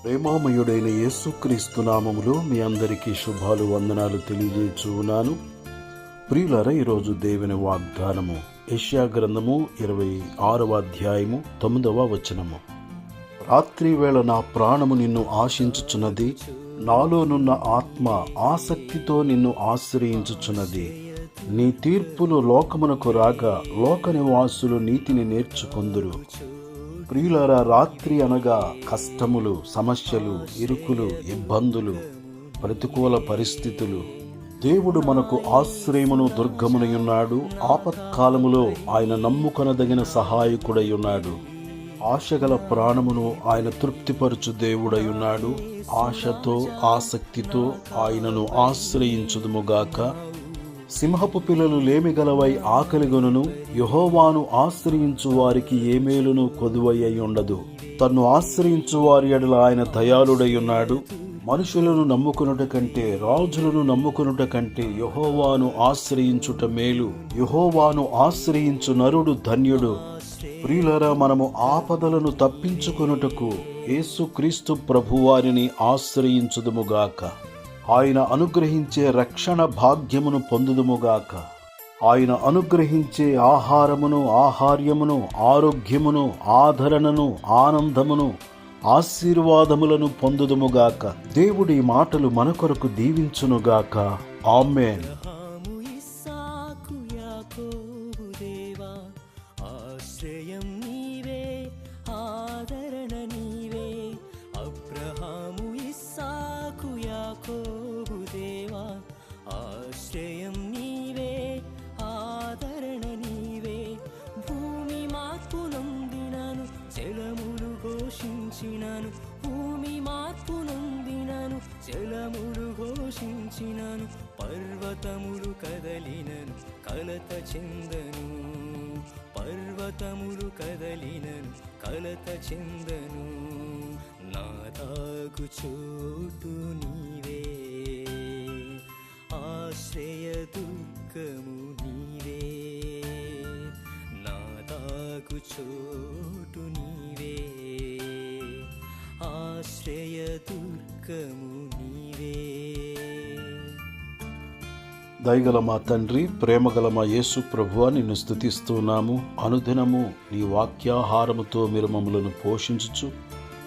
ప్రేమామయుడైన యేసుక్రీస్తు నామములో మీ అందరికీ శుభాలు వందనాలు తెలియజేస్తున్నాను. ప్రియులారా, ఈరోజు దేవుని వాగ్దానము యెషయా గ్రంథము 26వ అధ్యాయము 9వ వచనము. రాత్రి వేళ నా ప్రాణము నిన్ను ఆశించుచున్నది, నాలోనున్న ఆత్మ ఆసక్తితో నిన్ను ఆశ్రయించుచున్నది. నీ తీర్పులు లోకమునకు రాగా లోక నివాసులు నీతిని నేర్చుకొందురు. ప్రియులారా, రాత్రి అనగా కష్టములు, సమస్యలు, ఇరుకులు, ఇబ్బందులు, ప్రతికూల పరిస్థితులు. దేవుడు మనకు ఆశ్రయమును దుర్గమునయున్నాడు. ఆపత్కాలములో ఆయన నమ్ముకొనదగిన సహాయకుడై ఉన్నాడు. ఆశగల ప్రాణమును ఆయన తృప్తిపరచు దేవుడై ఆశతో ఆసక్తితో ఆయనను ఆశ్రయించుదుముగాక. సింహపు పిల్లలు లేమిగలవై ఆకలిగొనును, యెహోవాను ఆశ్రయించు వారికి ఏ మేలును కొదువై ఉండదు. తన్ను ఆశ్రయించు వారి ఎడల ఆయన దయాళుడై ఉన్నాడు. మనుషులను నమ్ముకొనుట కంటే, రాజులను నమ్ముకొనుట కంటే యెహోవాను ఆశ్రయించుట మేలు. యెహోవాను ఆశ్రయించు నరుడు ధన్యుడు. ప్రియులారా, మనము ఆపదలను తప్పించుకొనుటకు యేసుక్రీస్తు ప్రభువారిని ఆశ్రయించుదుముగాక. ఆయన అనుగ్రహించే రక్షణ భాగ్యమును పొందుదుముగాక. ఆయన అనుగ్రహించే ఆహారమును, ఆహార్యమును, ఆరోగ్యమును, ఆదరణను, ఆనందమును, ఆశీర్వాదములను పొందుదుముగాక. దేవుడి మాటలు మన కొరకు దీవించునుగాక. ఆమేన్. ఆశ్రయం నీవే, ఆదరణ నీవే. భూమి మార్పు నొందినాను, జలములు ఘోషించినాను. భూమి మార్పు నొందినాను, జలములు ఘోషించినాను. పర్వతములు కదలినను, కలత చెందను. పర్వతములు కదలినను, కలత చెందను. నా తాగు చోటు నీవే, ఆశ్రయ దుర్గము నీవే. నా తాగు చోటు నీవే, ఆశ్రయ దుర్గము నీవే. దయగల మా తండ్రి, ప్రేమగల మా యేసు ప్రభువా, నిన్ను స్తుతిస్తున్నాము. అనుదినము నీ వాక్యాహారముతో మీరు మమ్మలను పోషించుచు,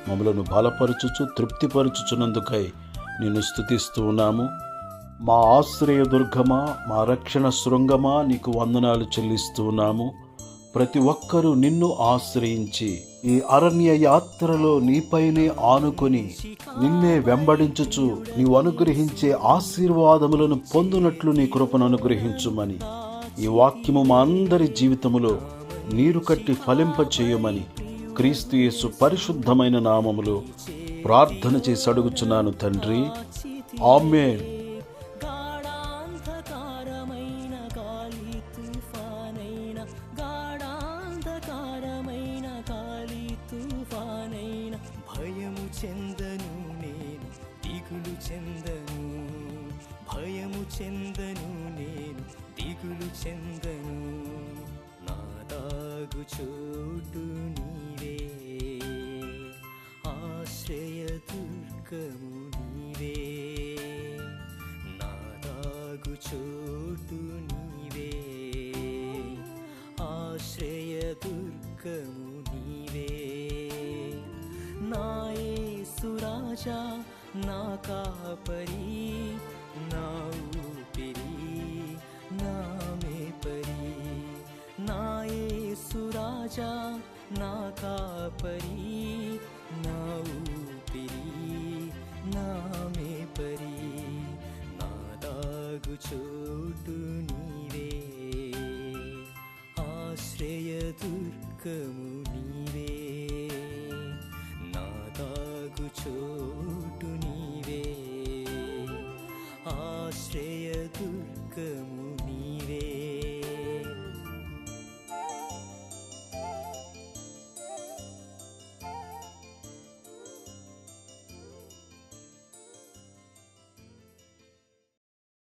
మమ్మలను బలపరచుచు, తృప్తిపరచుచున్నందుకై నిన్ను స్తుతిస్తూ ఉన్నాము. మా ఆశ్రయ దుర్గమా, మా రక్షణ శృంగమా, నీకు వందనాలు చెల్లిస్తూ ఉన్నాము. ప్రతి ఒక్కరూ నిన్ను ఆశ్రయించి ఈ అరణ్య యాత్రలో నీపైనే ఆనుకొని నిన్నే వెంబడించుచు నీవు అనుగ్రహించే ఆశీర్వాదములను పొందునట్లు నీ కృపను అనుగ్రహించుమని, ఈ వాక్యము మా అందరి జీవితములో నీరు కట్టి ఫలింప చేయమని క్రీస్తు యేసు పరిశుద్ధమైన నామములో ప్రార్థన చేసి అడుగుచున్నాను తండ్రి. ఆమేన్. భయము చెందను నేను, దిగులు చెందను. భయము చెందను నేను, దిగులు చెందను. నా తాగు చోటు నీవే, ఆశ్రయ దుర్గము నీవే. నా తాగు చోటు నీవే, ఆశ్రయ దుర్గము నీవే. నా యేసు రాజా, నా కాపరి, నా ఊపిరి, నా మేపరి. నా యేసు రాజా, నా కాపరి, నా ఊపిరి, నా మేపరి. నా తాగు చోటు నీవే, ఆశ్రయ దుర్గము నీవే. చోటు నీవే, ఆశ్రయ దుర్గము